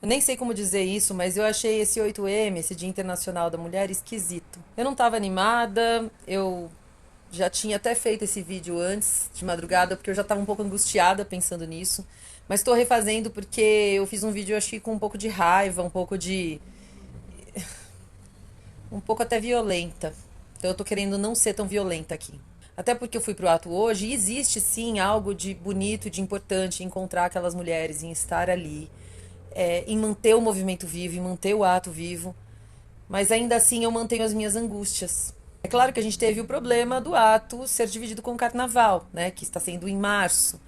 Eu nem sei como dizer isso, mas eu achei esse 8M, esse Dia Internacional da Mulher, esquisito. Eu não estava animada, eu já tinha até feito esse vídeo antes, de madrugada, porque eu já estava um pouco angustiada pensando nisso. Mas estou refazendo porque eu fiz um vídeo, acho que com um pouco de raiva, um pouco até violenta. Então eu tô querendo não ser tão violenta aqui. Até porque eu fui pro ato hoje e existe sim algo de bonito, de importante em encontrar aquelas mulheres, em estar ali, em manter o movimento vivo, em manter o ato vivo. Mas ainda assim eu mantenho as minhas angústias. É claro que a gente teve o problema do ato ser dividido com o carnaval, né, que está sendo em março.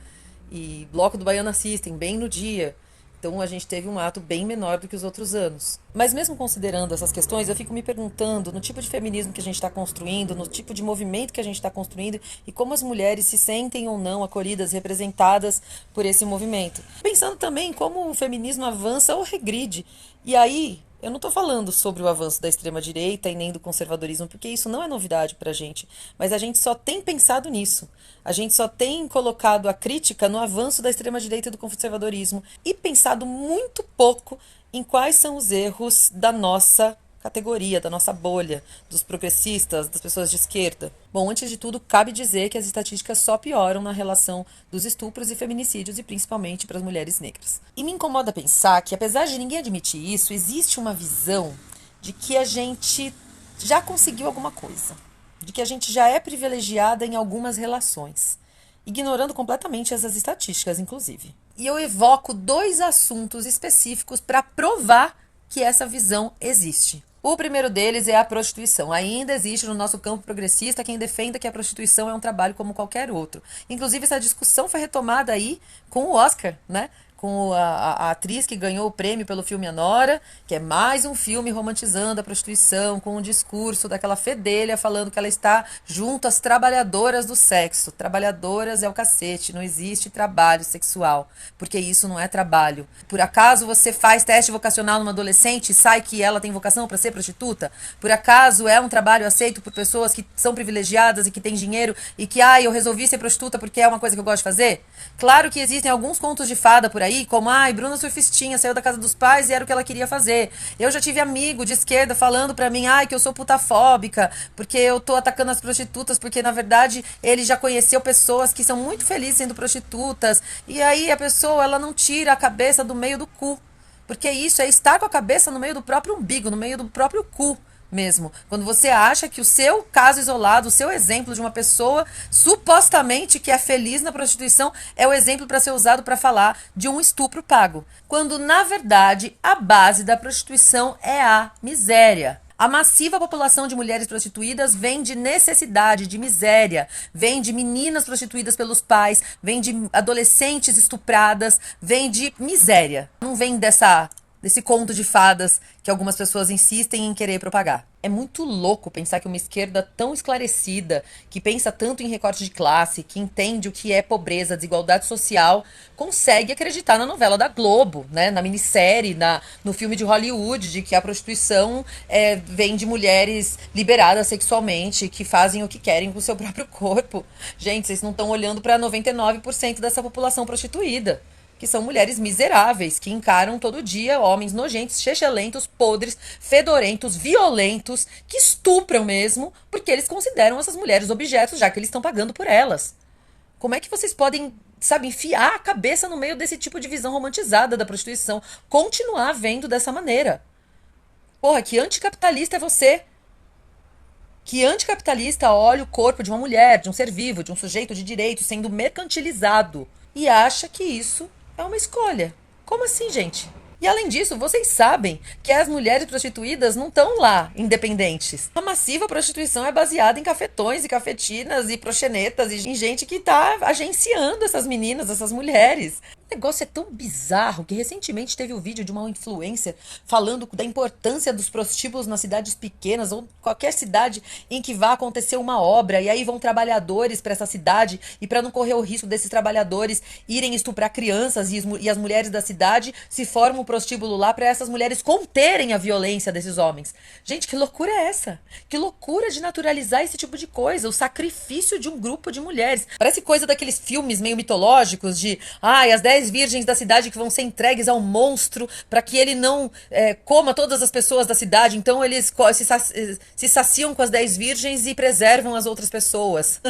E Bloco do Baiana System, bem no dia. Então a gente teve um ato bem menor do que os outros anos. Mas mesmo considerando essas questões, eu fico me perguntando no tipo de feminismo que a gente está construindo, no tipo de movimento que a gente está construindo e como as mulheres se sentem ou não acolhidas, representadas por esse movimento. Pensando também como o feminismo avança ou regride. E aí, eu não estou falando sobre o avanço da extrema-direita e nem do conservadorismo, porque isso não é novidade para a gente. Mas a gente só tem pensado nisso. A gente só tem colocado a crítica no avanço da extrema-direita e do conservadorismo e pensado muito pouco em quais são os erros da nossa categoria, da nossa bolha, dos progressistas, das pessoas de esquerda. Bom, antes de tudo, cabe dizer que as estatísticas só pioram na relação dos estupros e feminicídios e principalmente para as mulheres negras. E me incomoda pensar que, apesar de ninguém admitir isso, existe uma visão de que a gente já conseguiu alguma coisa, de que a gente já é privilegiada em algumas relações, ignorando completamente essas estatísticas, inclusive. E eu evoco dois assuntos específicos para provar que essa visão existe. O primeiro deles é a prostituição. Ainda existe no nosso campo progressista quem defenda que a prostituição é um trabalho como qualquer outro. Inclusive, essa discussão foi retomada aí com o Oscar, né? Com a atriz que ganhou o prêmio pelo filme A Nora, que é mais um filme romantizando a prostituição, com um discurso daquela fedelha falando que ela está junto às trabalhadoras do sexo. Trabalhadoras é o cacete, não existe trabalho sexual, porque isso não é trabalho. Por acaso você faz teste vocacional numa adolescente e sai que ela tem vocação para ser prostituta? Por acaso é um trabalho aceito por pessoas que são privilegiadas e que têm dinheiro e que, eu resolvi ser prostituta porque é uma coisa que eu gosto de fazer? Claro que existem alguns contos de fada por aí, como, Bruna Surfistinha saiu da casa dos pais e era o que ela queria fazer. Eu já tive amigo de esquerda falando pra mim, que eu sou putafóbica, porque eu tô atacando as prostitutas, porque na verdade ele já conheceu pessoas que são muito felizes sendo prostitutas. E aí a pessoa, ela não tira a cabeça do meio do cu. Porque isso é estar com a cabeça no meio do próprio umbigo, no meio do próprio cu mesmo. Quando você acha que o seu caso isolado, o seu exemplo de uma pessoa supostamente que é feliz na prostituição é o exemplo para ser usado para falar de um estupro pago. Quando, na verdade, a base da prostituição é a miséria. A massiva população de mulheres prostituídas vem de necessidade, de miséria, vem de meninas prostituídas pelos pais, vem de adolescentes estupradas, vem de miséria. Não vem desse conto de fadas que algumas pessoas insistem em querer propagar. É muito louco pensar que uma esquerda tão esclarecida, que pensa tanto em recorte de classe, que entende o que é pobreza, desigualdade social, consegue acreditar na novela da Globo, né? Na minissérie, no filme de Hollywood, de que a prostituição vem de mulheres liberadas sexualmente, que fazem o que querem com o seu próprio corpo. Gente, vocês não estão olhando para 99% dessa população prostituída, que são mulheres miseráveis, que encaram todo dia homens nojentos, chechelentos, podres, fedorentos, violentos, que estupram mesmo, porque eles consideram essas mulheres objetos, já que eles estão pagando por elas. Como é que vocês podem, enfiar a cabeça no meio desse tipo de visão romantizada da prostituição? Continuar vendo dessa maneira? Porra, que anticapitalista é você? Que anticapitalista olha o corpo de uma mulher, de um ser vivo, de um sujeito de direito sendo mercantilizado e acha que isso é uma escolha. Como assim, gente? E além disso, vocês sabem que as mulheres prostituídas não estão lá independentes. A massiva prostituição é baseada em cafetões e cafetinas e proxenetas e em gente que está agenciando essas meninas, essas mulheres. O negócio é tão bizarro que recentemente teve o vídeo de uma influencer falando da importância dos prostíbulos nas cidades pequenas ou qualquer cidade em que vá acontecer uma obra e aí vão trabalhadores para essa cidade e para não correr o risco desses trabalhadores irem estuprar crianças e as mulheres da cidade se formam um prostíbulo lá para essas mulheres conterem a violência desses homens. Gente, que loucura é essa? Que loucura de naturalizar esse tipo de coisa, o sacrifício de um grupo de mulheres. Parece coisa daqueles filmes meio mitológicos de, as 10 10 virgens da cidade que vão ser entregues ao monstro para que ele não coma todas as pessoas da cidade. Então eles se saciam com as 10 virgens e preservam as outras pessoas.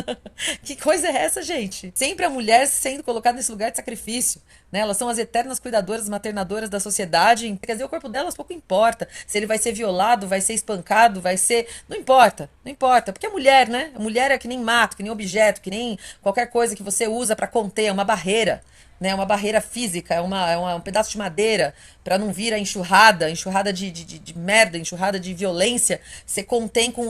Que coisa é essa, gente? Sempre a mulher sendo colocada nesse lugar de sacrifício. Né? Elas são as eternas cuidadoras, maternadoras da sociedade. Quer dizer, o corpo delas pouco importa. Se ele vai ser violado, vai ser espancado, vai ser... Não importa, não importa. Porque a mulher, né? A mulher é que nem mato, que nem objeto, que nem qualquer coisa que você usa para conter. É uma barreira, né? Uma barreira física, um pedaço de madeira para não vir a enxurrada de merda, enxurrada de violência. Você contém com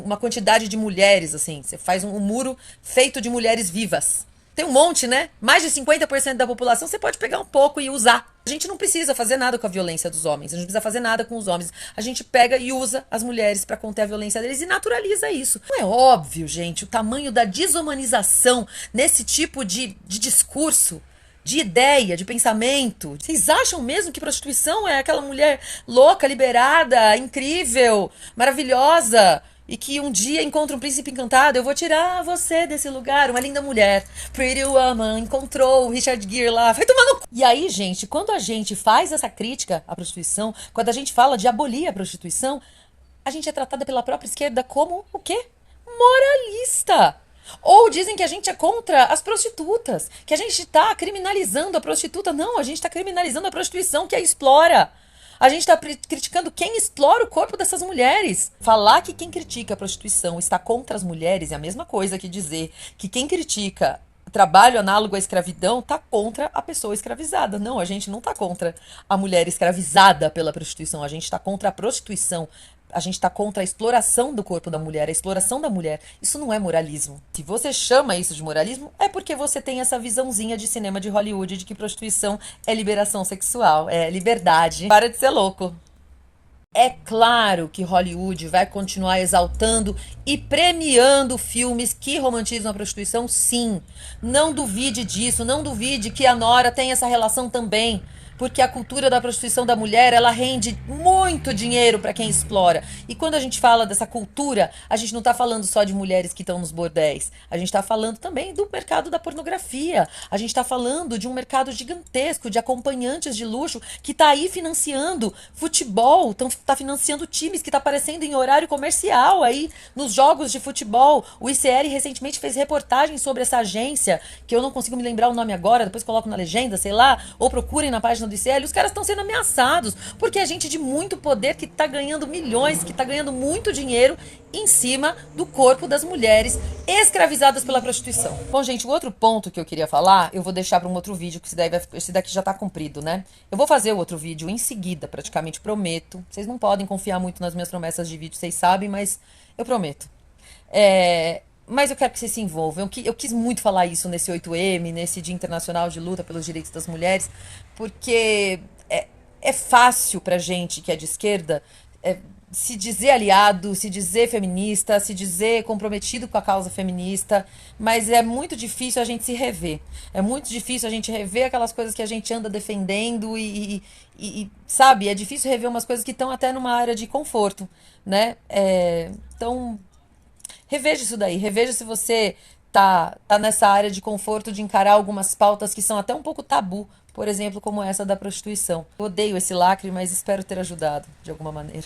uma quantidade de mulheres, assim. Você faz um muro feito de mulheres vivas. Tem um monte, né? Mais de 50% da população você pode pegar um pouco e usar. A gente não precisa fazer nada com a violência dos homens. A gente não precisa fazer nada com os homens. A gente pega e usa as mulheres para conter a violência deles e naturaliza isso. Não é óbvio, gente, o tamanho da desumanização nesse tipo de discurso, de ideia, de pensamento? Vocês acham mesmo que prostituição é aquela mulher louca, liberada, incrível, maravilhosa? E que um dia encontra um príncipe encantado, eu vou tirar você desse lugar, uma linda mulher. Pretty Woman encontrou o Richard Gere lá, vai tomar no... E aí, gente, quando a gente faz essa crítica à prostituição, quando a gente fala de abolir a prostituição, a gente é tratada pela própria esquerda como o quê? Moralista. Ou dizem que a gente é contra as prostitutas, que a gente está criminalizando a prostituta. Não, a gente está criminalizando a prostituição que a explora. A gente está criticando quem explora o corpo dessas mulheres. Falar que quem critica a prostituição está contra as mulheres é a mesma coisa que dizer que quem critica trabalho análogo à escravidão está contra a pessoa escravizada. Não, a gente não está contra a mulher escravizada pela prostituição. A gente está contra a prostituição. A gente está contra a exploração do corpo da mulher, a exploração da mulher. Isso não é moralismo. Se você chama isso de moralismo, é porque você tem essa visãozinha de cinema de Hollywood de que prostituição é liberação sexual, é liberdade. Para de ser louco. É claro que Hollywood vai continuar exaltando e premiando filmes que romantizam a prostituição, sim. Não duvide disso, não duvide que a Nora tem essa relação também. Porque a cultura da prostituição da mulher, ela rende muito dinheiro para quem explora. E quando a gente fala dessa cultura, a gente não está falando só de mulheres que estão nos bordéis. A gente está falando também do mercado da pornografia. A gente está falando de um mercado gigantesco de acompanhantes de luxo que está aí financiando futebol, está financiando times que está aparecendo em horário comercial aí nos jogos de futebol. O ICL recentemente fez reportagem sobre essa agência, que eu não consigo me lembrar o nome agora, depois coloco na legenda, sei lá, ou procurem na página do ICL, os caras estão sendo ameaçados, porque é gente de muito poder que está ganhando milhões, que está ganhando muito dinheiro em cima do corpo das mulheres escravizadas pela prostituição. Bom, gente, o outro ponto que eu queria falar, eu vou deixar para um outro vídeo, que esse daqui já está comprido, né? Eu vou fazer o outro vídeo em seguida, praticamente prometo. Vocês não podem confiar muito nas minhas promessas de vídeo, vocês sabem, mas eu prometo. Mas eu quero que vocês se envolvam. Eu quis muito falar isso nesse 8M, nesse Dia Internacional de Luta pelos Direitos das Mulheres, porque é fácil pra gente que é de esquerda se dizer aliado, se dizer feminista, se dizer comprometido com a causa feminista, mas é muito difícil a gente se rever. É muito difícil a gente rever aquelas coisas que a gente anda defendendo sabe, é difícil rever umas coisas que estão até numa área de conforto, né? Então... reveja isso daí, reveja se você tá nessa área de conforto de encarar algumas pautas que são até um pouco tabu, por exemplo, como essa da prostituição. Eu odeio esse lacre, mas espero ter ajudado de alguma maneira.